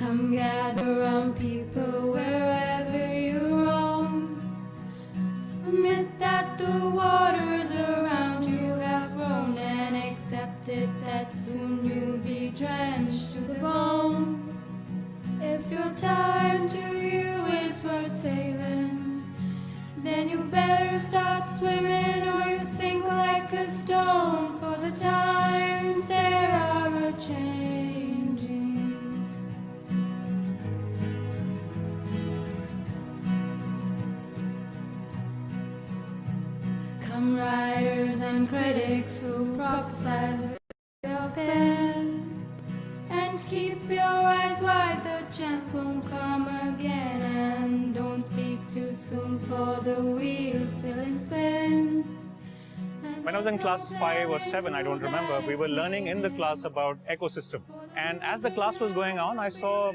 Come gather round people wherever you roam. Admit that the waters around you have grown, and accept it that soon you'll be drenched to the bone. If your time to you is worth saving, then you better start swimming or you sink like a stone, for the times they are a-changing. Come writers and critics who prophesize with your pen, and keep your eyes wide, the chance won't come again. And don't speak too soon, for the wheel's still in spin. When I was in class 5 or 7, I don't remember, we were learning in the class about ecosystem. And as the class was going on, I saw a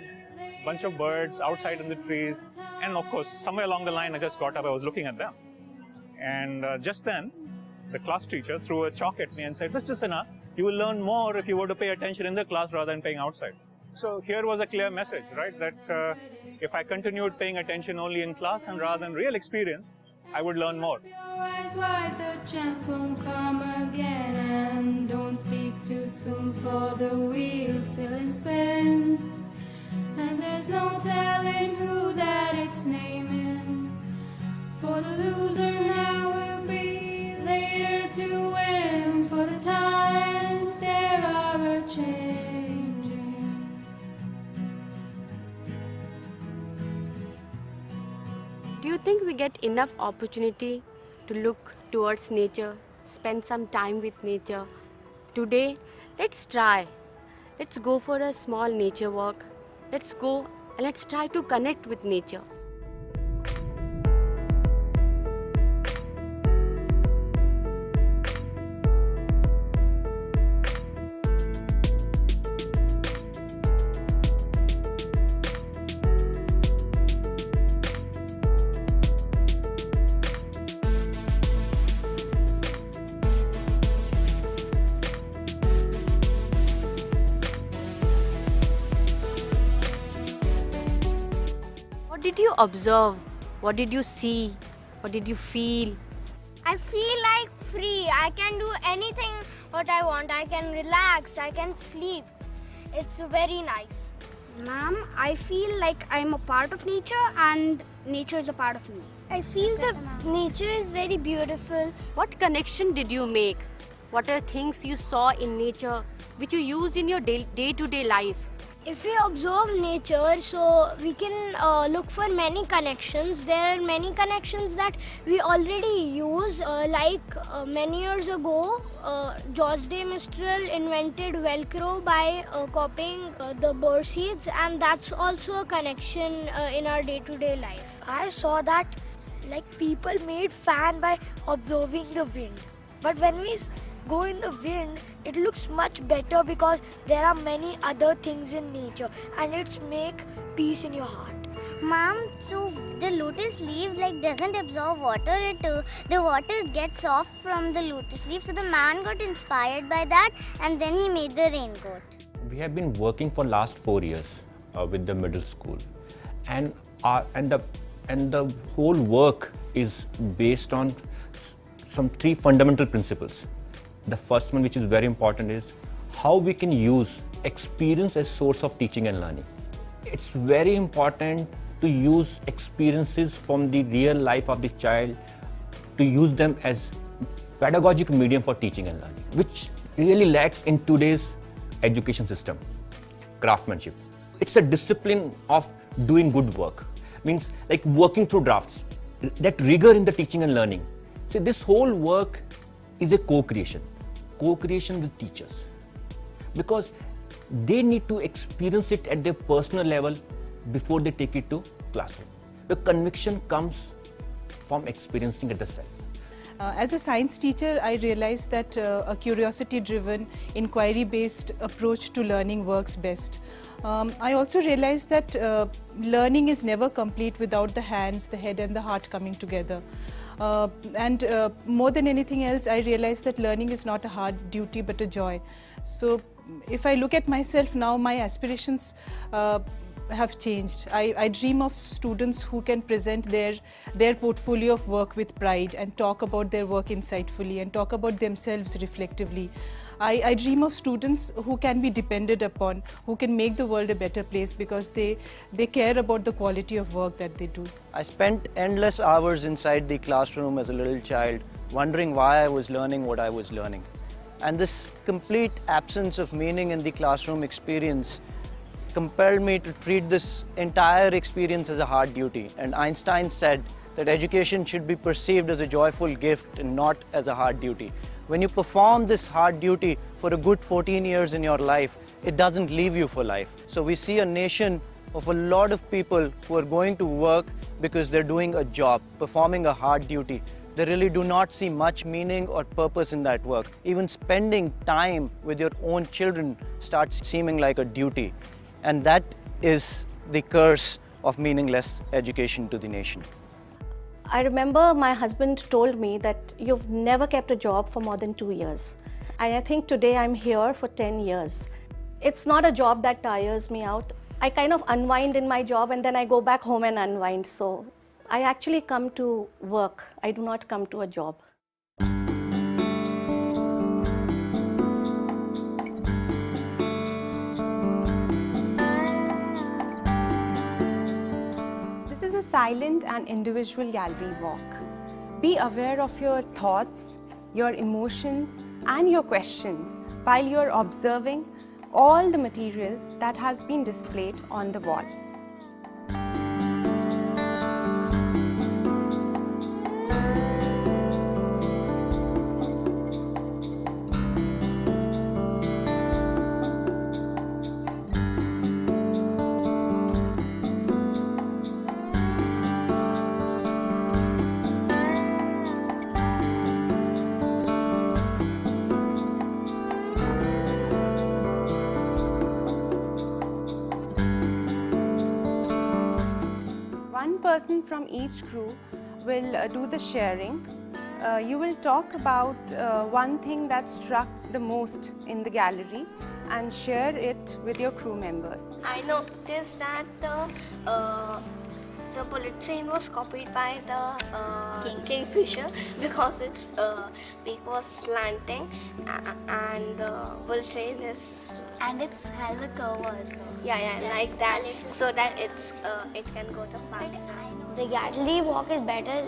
bunch of birds outside in the trees. And of course, somewhere along the line, I just got up, I was looking at them. And just then, the class teacher threw a chalk at me and said, "Mr. Sinha, you will learn more if you were to pay attention in the class rather than paying outside." So here was a clear message, right? That if I continued paying attention only in class and rather than real experience, I would learn more. Keep your eyes wide, the chance won't come again. And don't speak too soon, for the wheel's still in spin. And there's no telling who that it's naming, for the loser now will be later to win, for the times they are a-changing. Do you think we get enough opportunity to look towards nature, spend some time with nature? Today, let's try. Let's go for a small nature walk. Let's go and let's try to connect with nature. What did you observe? What did you see? What did you feel? I feel like free. I can do anything what I want. I can relax. I can sleep. It's very nice. Ma'am, I feel like I'm a part of nature and nature is a part of me. I feel that nature is very beautiful. What connection did you make? What are things you saw in nature which you use in your day-to-day life? If we observe nature, so we can look for many connections. There are many connections that we already use. Many years ago, George de Mistral invented Velcro by copying the bird seeds, and that's also a connection in our day-to-day life. I saw that people made fan by observing the wind. But when we go in the wind, it looks much better because there are many other things in nature and it's make peace in your heart. Ma'am, so the lotus leaf doesn't absorb water. The water gets off from the lotus leaf. So the man got inspired by that, and then he made the raincoat. We have been working for last 4 years with the middle school, and the whole work is based on some 3 fundamental principles. The first one, which is very important, is how we can use experience as source of teaching and learning. It's very important to use experiences from the real life of the child, to use them as pedagogic medium for teaching and learning, which really lacks in today's education system. Craftsmanship. It's a discipline of doing good work. Means like working through drafts. That rigor in the teaching and learning. See, this whole work is a co-creation with teachers, because they need to experience it at their personal level before they take it to classroom. The conviction comes from experiencing it yourself. As a science teacher, I realized that a curiosity-driven, inquiry-based approach to learning works best. I also realized that learning is never complete without the hands, the head and the heart coming together. More than anything else, I realized that learning is not a hard duty but a joy. So if I look at myself now, my aspirations have changed. I dream of students who can present their portfolio of work with pride and talk about their work insightfully and talk about themselves reflectively. I dream of students who can be depended upon, who can make the world a better place because they care about the quality of work that they do. I spent endless hours inside the classroom as a little child, wondering why I was learning what I was learning. And this complete absence of meaning in the classroom experience compelled me to treat this entire experience as a hard duty. And Einstein said that education should be perceived as a joyful gift and not as a hard duty. When you perform this hard duty for a good 14 years in your life, it doesn't leave you for life. So we see a nation of a lot of people who are going to work because they're doing a job, performing a hard duty. They really do not see much meaning or purpose in that work. Even spending time with your own children starts seeming like a duty. And that is the curse of meaningless education to the nation. I remember my husband told me that you've never kept a job for more than 2 years. And I think today I'm here for 10 years. It's not a job that tires me out. I kind of unwind in my job and then I go back home and unwind. So I actually come to work. I do not come to a job. This is a silent and individual gallery walk. Be aware of your thoughts, your emotions, and your questions while you're observing all the material that has been displayed on the wall. One person from each crew will do the sharing. You will talk about one thing that struck the most in the gallery and share it with your crew members. I noticed that the bullet train was copied by the kingfisher because its beak was slanting and the bullet train is... And it has a curve also. Yeah, yes, like that, so that it can go the faster. The gallery walk is better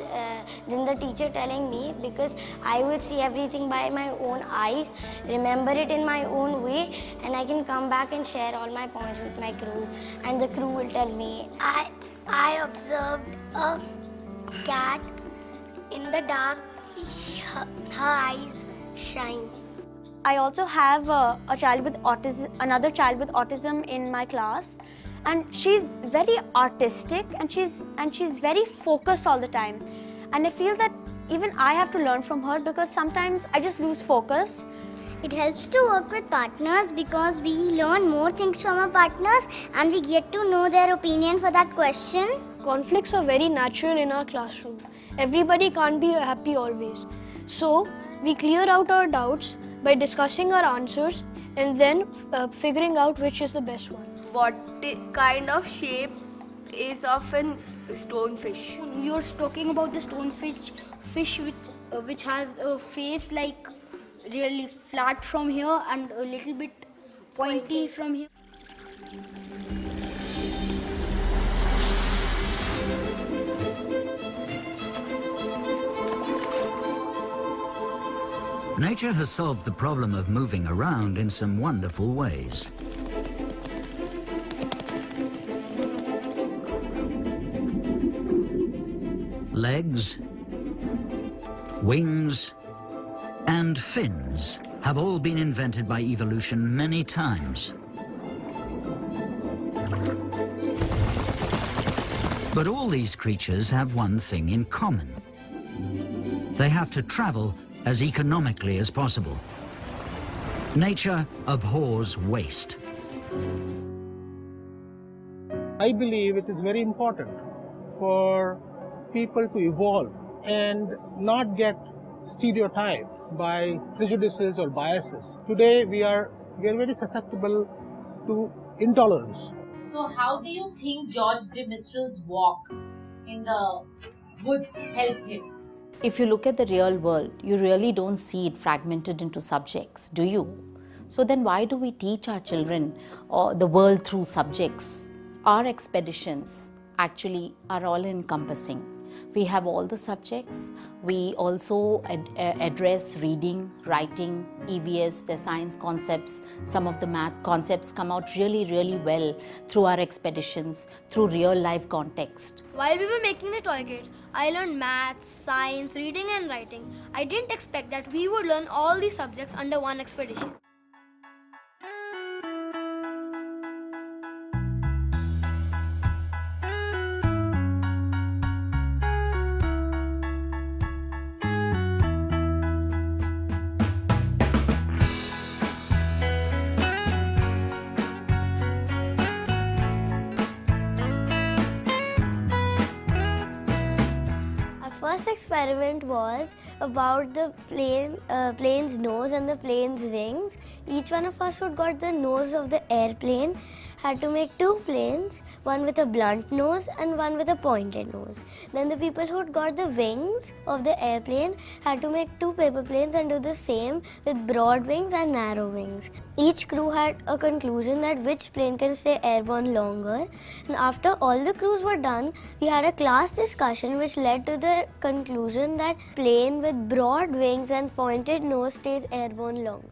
than the teacher telling me because I will see everything by my own eyes, remember it in my own way, and I can come back and share all my points with my crew, and the crew will tell me. I observed a cat in the dark, her eyes shine. I also have a child with autism, another child with autism in my class, and she's very artistic and she's very focused all the time. And I feel that even I have to learn from her because sometimes I just lose focus. It helps to work with partners because we learn more things from our partners and we get to know their opinion for that question. Conflicts are very natural in our classroom. Everybody can't be happy always. So we clear out our doubts by discussing our answers and then figuring out which is the best one. What kind of shape is of a stonefish? You're talking about the stonefish, which has a face like really flat from here and a little bit pointy from here. Nature has solved the problem of moving around in some wonderful ways. Legs, wings, and fins have all been invented by evolution many times. But all these creatures have one thing in common. They have to travel as economically as possible. Nature abhors waste. I believe it is very important for people to evolve and not get stereotyped by prejudices or biases. Today we are very susceptible to intolerance. So how do you think George de Mistral's walk in the woods helped him? If you look at the real world, you really don't see it fragmented into subjects, do you? So then why do we teach our children the world through subjects? Our expeditions actually are all encompassing. We have all the subjects. We also address reading, writing, EVS, the science concepts. Some of the math concepts come out really, really well through our expeditions, through real life context. While we were making the toy kit, I learned maths, science, reading and writing. I didn't expect that we would learn all these subjects under one expedition. First experiment was about the plane's nose and the plane's wings. Each one of us who got the nose of the airplane had to make two planes, one with a blunt nose and one with a pointed nose. Then the people who got the wings of the airplane had to make two paper planes and do the same with broad wings and narrow wings. Each crew had a conclusion that which plane can stay airborne longer. And after all the crews were done, we had a class discussion which led to the conclusion that plane with broad wings and pointed nose stays airborne longer.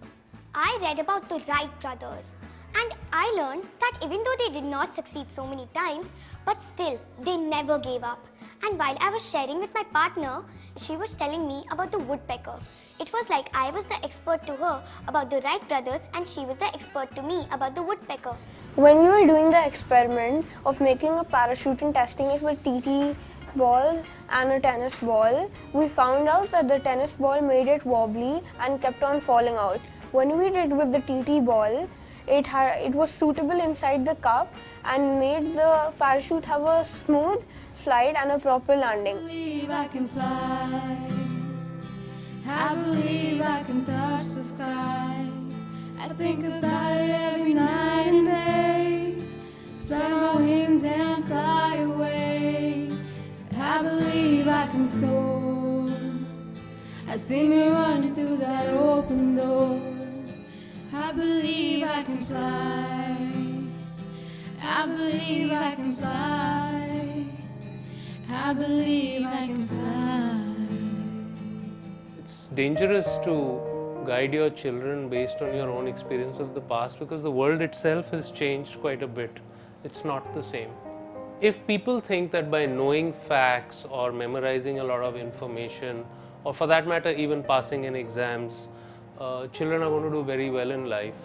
I read about the Wright brothers, and I learned that even though they did not succeed so many times, but still they never gave up. And while I was sharing with my partner, she was telling me about the woodpecker. It was like I was the expert to her about the Wright brothers and she was the expert to me about the woodpecker. When we were doing the experiment of making a parachute and testing it with TT ball and a tennis ball, we found out that the tennis ball made it wobbly and kept on falling out. When we did with the TT ball, it was suitable inside the cup and made the parachute have a smooth slide and a proper landing. I believe I can fly. I believe I can touch the sky. I think about it every night and day. Spread my wings and fly away. I believe I can soar. I see me running through that open door. I believe I can fly. I believe I can fly. I believe I can fly. It's dangerous to guide your children based on your own experience of the past because the world itself has changed quite a bit. It's not the same. If people think that by knowing facts or memorizing a lot of information, or for that matter even passing in exams, children are going to do very well in life.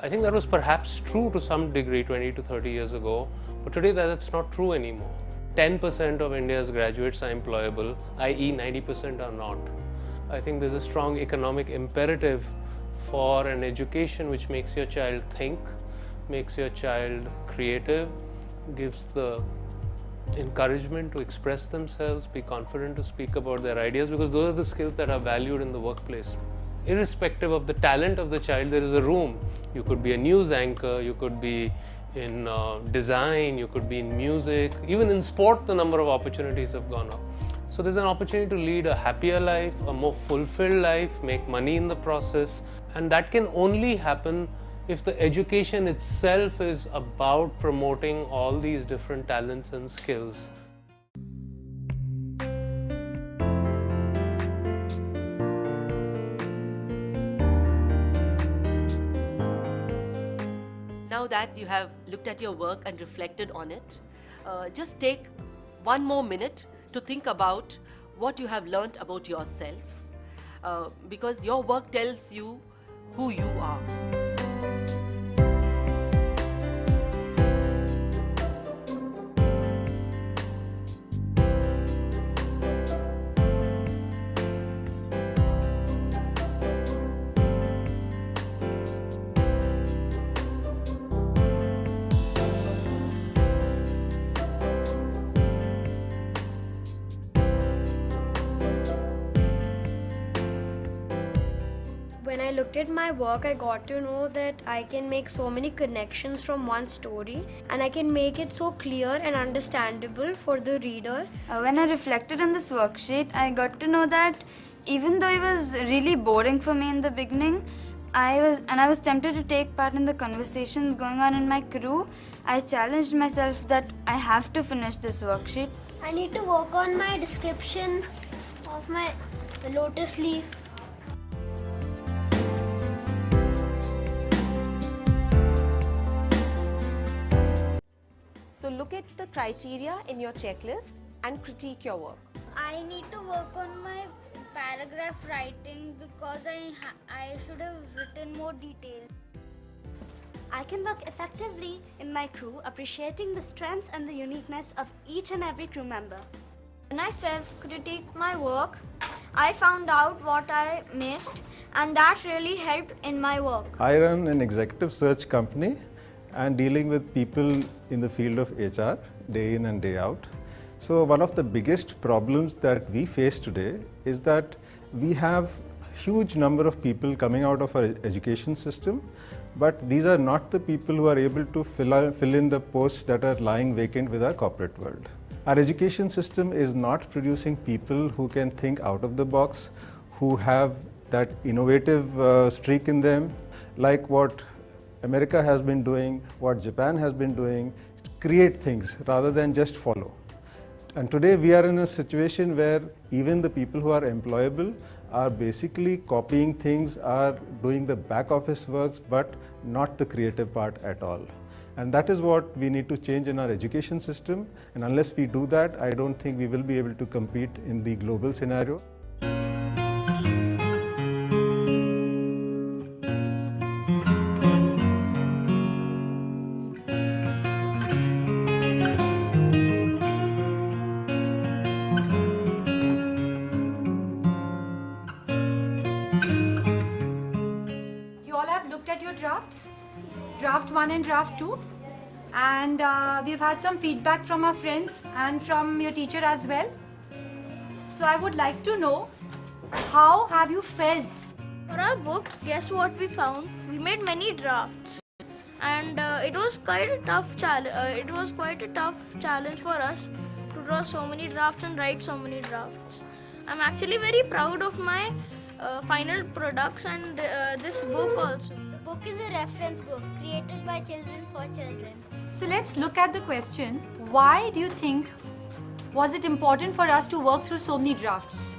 I think that was perhaps true to some degree 20 to 30 years ago, but today that's not true anymore. 10% of India's graduates are employable, i.e. 90% are not. I think there's a strong economic imperative for an education which makes your child think, makes your child creative, gives the encouragement to express themselves, be confident to speak about their ideas, because those are the skills that are valued in the workplace. Irrespective of the talent of the child, there is a room. You could be a news anchor, you could be in design, you could be in music, even in sport the number of opportunities have gone up. So there's an opportunity to lead a happier life, a more fulfilled life, make money in the process, and that can only happen if the education itself is about promoting all these different talents and skills. Now that you have looked at your work and reflected on it, just take one more minute to think about what you have learnt about yourself, because your work tells you who you are. When I looked at my work, I got to know that I can make so many connections from one story and I can make it so clear and understandable for the reader. When I reflected on this worksheet, I got to know that even though it was really boring for me in the beginning, I was tempted to take part in the conversations going on in my crew. I challenged myself that I have to finish this worksheet. I need to work on my description of my lotus leaf. So look at the criteria in your checklist and critique your work. I need to work on my paragraph writing because I should have written more detail. I can work effectively in my crew, appreciating the strengths and the uniqueness of each and every crew member. When I self-critiqued my work, I found out what I missed, and that really helped in my work. I run an executive search company and dealing with people in the field of HR day in and day out. So one of the biggest problems that we face today is that we have huge number of people coming out of our education system, but these are not the people who are able to fill in the posts that are lying vacant with our corporate world. Our education system is not producing people who can think out of the box, who have that innovative streak in them, like what America has been doing, what Japan has been doing, create things rather than just follow. And today we are in a situation where even the people who are employable are basically copying things, are doing the back office works, but not the creative part at all. And that is what we need to change in our education system. And unless we do that, I don't think we will be able to compete in the global scenario. Draft 1 and draft 2, and we've had some feedback from our friends and from your teacher as well. So I would like to know, how have you felt? For our book, guess what we found? We made many drafts, and it was quite a tough challenge for us to draw so many drafts and write so many drafts. I'm actually very proud of my final products and this book also. The book is a reference book created by children for children. So let's look at the question. Why do you think was it important for us to work through so many drafts?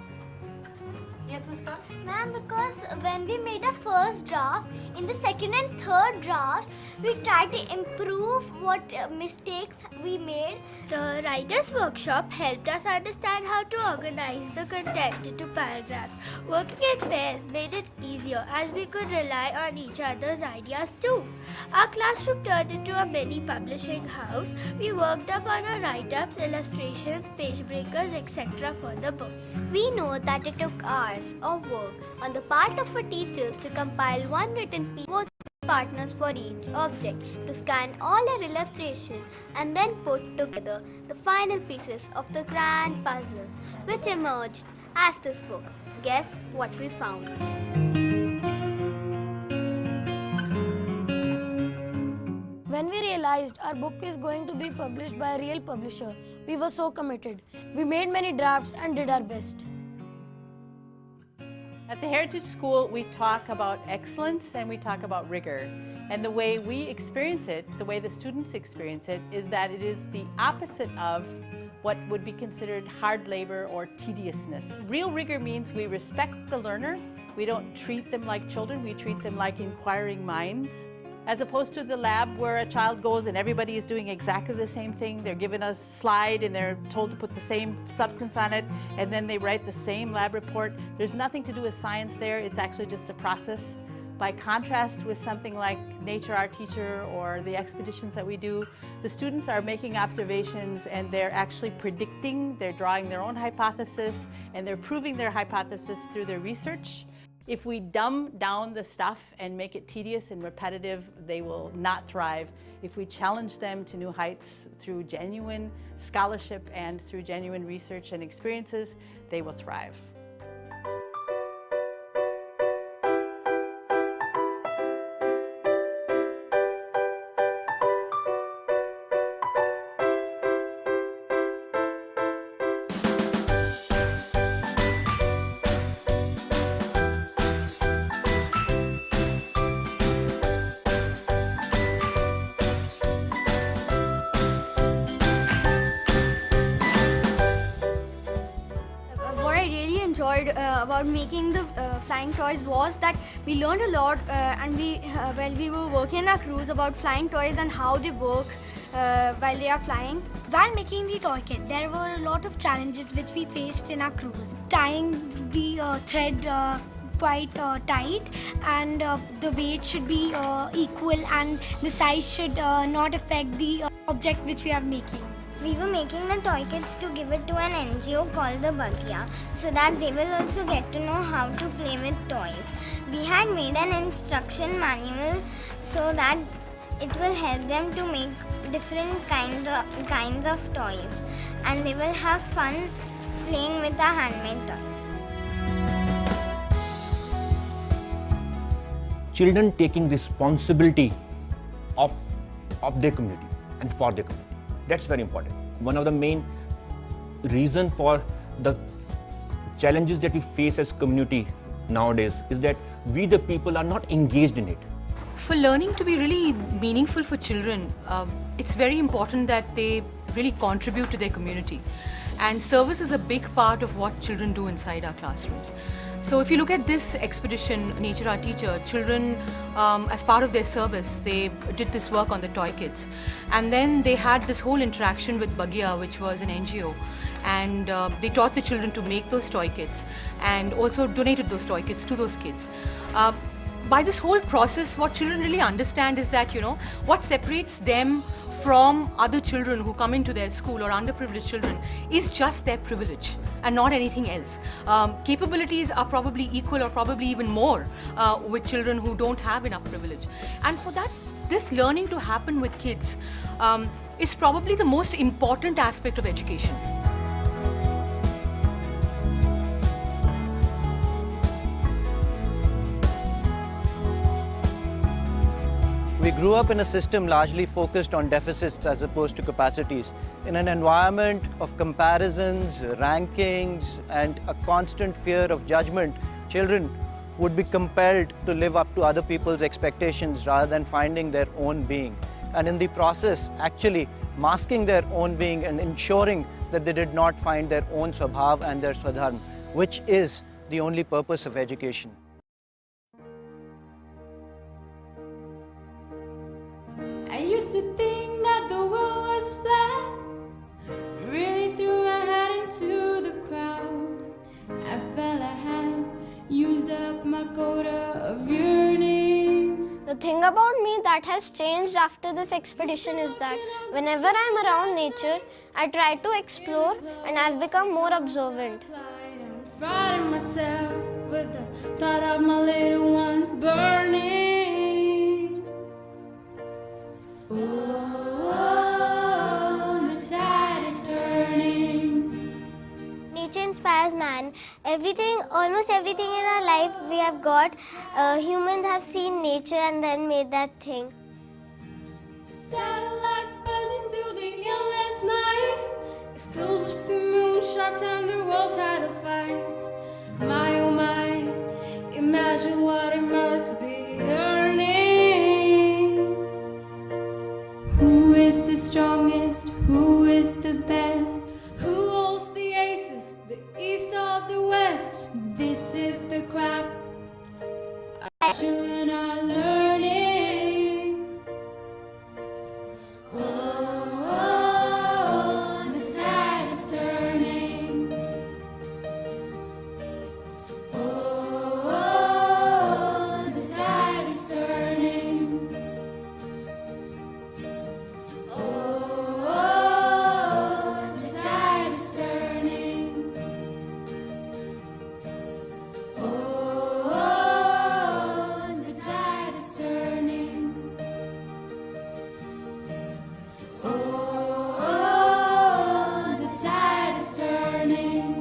Yes, Muskan? Ma'am, because when we made a first draft, in the second and third drafts, we tried to improve what mistakes we made. The writer's workshop helped us understand how to organize the content into paragraphs. Working in pairs made it easier as we could rely on each other's ideas too. Our classroom turned into a mini publishing house. We worked up on our write-ups, illustrations, page breakers, etc. for the book. We know that it took hours of work on the part of our teachers to compile one written piece, both partners for each object, to scan all our illustrations and then put together the final pieces of the grand puzzle, which emerged as this book. Guess what we found? When we realized our book is going to be published by a real publisher, we were so committed. We made many drafts and did our best. At the Heritage School, we talk about excellence and we talk about rigor. And the way we experience it, the way the students experience it, is that it is the opposite of what would be considered hard labor or tediousness. Real rigor means we respect the learner. We don't treat them like children, we treat them like inquiring minds. As opposed to the lab where a child goes and everybody is doing exactly the same thing. They're given a slide and they're told to put the same substance on it, and then they write the same lab report. There's nothing to do with science there. It's actually just a process. By contrast with something like Nature Our Teacher or the expeditions that we do, the students are making observations and they're actually predicting, they're drawing their own hypothesis, and they're proving their hypothesis through their research. If we dumb down the stuff and make it tedious and repetitive, they will not thrive. If we challenge them to new heights through genuine scholarship and through genuine research and experiences, they will thrive. enjoyed about making the flying toys was that we learned a lot and while we were working in our crews about flying toys and how they work while they are flying. While making the toy kit, there were a lot of challenges which we faced in our crews. Tying the thread quite tight, and the weight should be equal, and the size should not affect the object which we are making. We were making the toy kits to give it to an NGO called the Bharti, so that they will also get to know how to play with toys. We had made an instruction manual so that it will help them to make different kinds of toys, and they will have fun playing with our handmade toys. Children taking responsibility of their community and for their community. That's very important. One of the main reasons for the challenges that we face as community nowadays is that we the people are not engaged in it. For learning to be really meaningful for children, it's very important that they really contribute to their community. And service is a big part of what children do inside our classrooms. So if you look at this expedition, Nature Our Teacher, children, as part of their service, they did this work on the toy kits. And then they had this whole interaction with Bharti, which was an NGO. And they taught the children to make those toy kits and also donated those toy kits to those kids. By this whole process, what children really understand is that, what separates them from other children who come into their school or underprivileged children is just their privilege and not anything else. Capabilities are probably equal or probably even more with children who don't have enough privilege. And for that, this learning to happen with kids is probably the most important aspect of education. We grew up in a system largely focused on deficits as opposed to capacities. In an environment of comparisons, rankings, and a constant fear of judgment, children would be compelled to live up to other people's expectations rather than finding their own being. And in the process, actually masking their own being and ensuring that they did not find their own swabhav and their swadharma, which is the only purpose of education. I used to think that the world was flat, really threw my head into the crowd. I felt I had used up my quota of yearning. The thing about me that has changed after this expedition is that whenever I'm around nature, I try to explore and I've become more observant. I'm frightened myself with the thought of my little ones burning. Nature inspires man. Almost everything in our life we have got. Humans have seen nature and then made that thing. Satellite buzzing through the endless night, exclusives through moonshots and the world title fights. My oh my, imagine what it must be earning. Who is the strongest? Who is the best? Who holds the aces? The east or the west? This is the crap our children are learning. Oh, the tide is turning. Oh, the tide is turning. Oh, the tide is turning. Oh, the tide is turning. Oh, the tide is turning.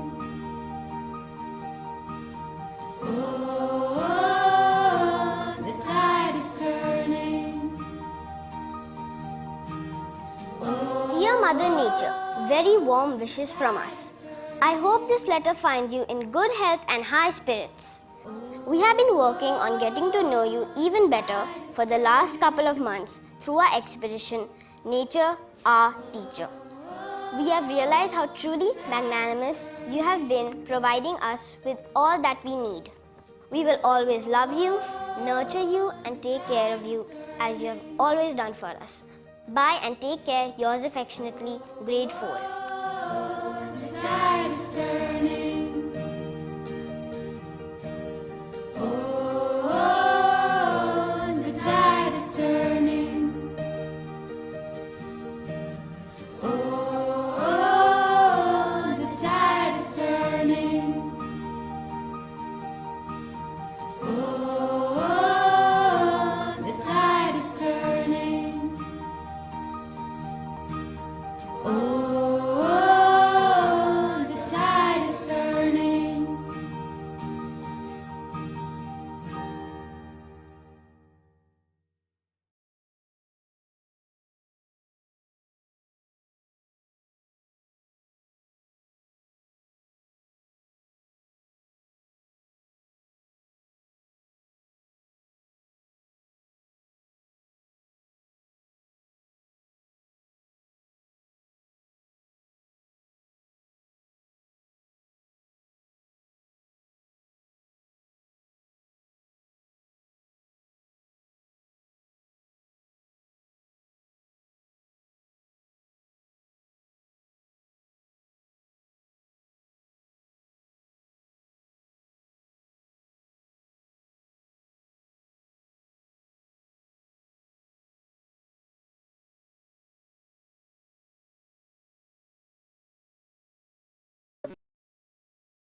Oh, the tide is turning. Dear Mother Nature, very warm wishes from us. I hope this letter finds you in good health and high spirits. We have been working on getting to know you even better for the last couple of months through our expedition, Nature Our Teacher. We have realized how truly magnanimous you have been, providing us with all that we need. We will always love you, nurture you, and take care of you as you have always done for us. Bye and take care. Yours affectionately, Grade 4. The tide is turning.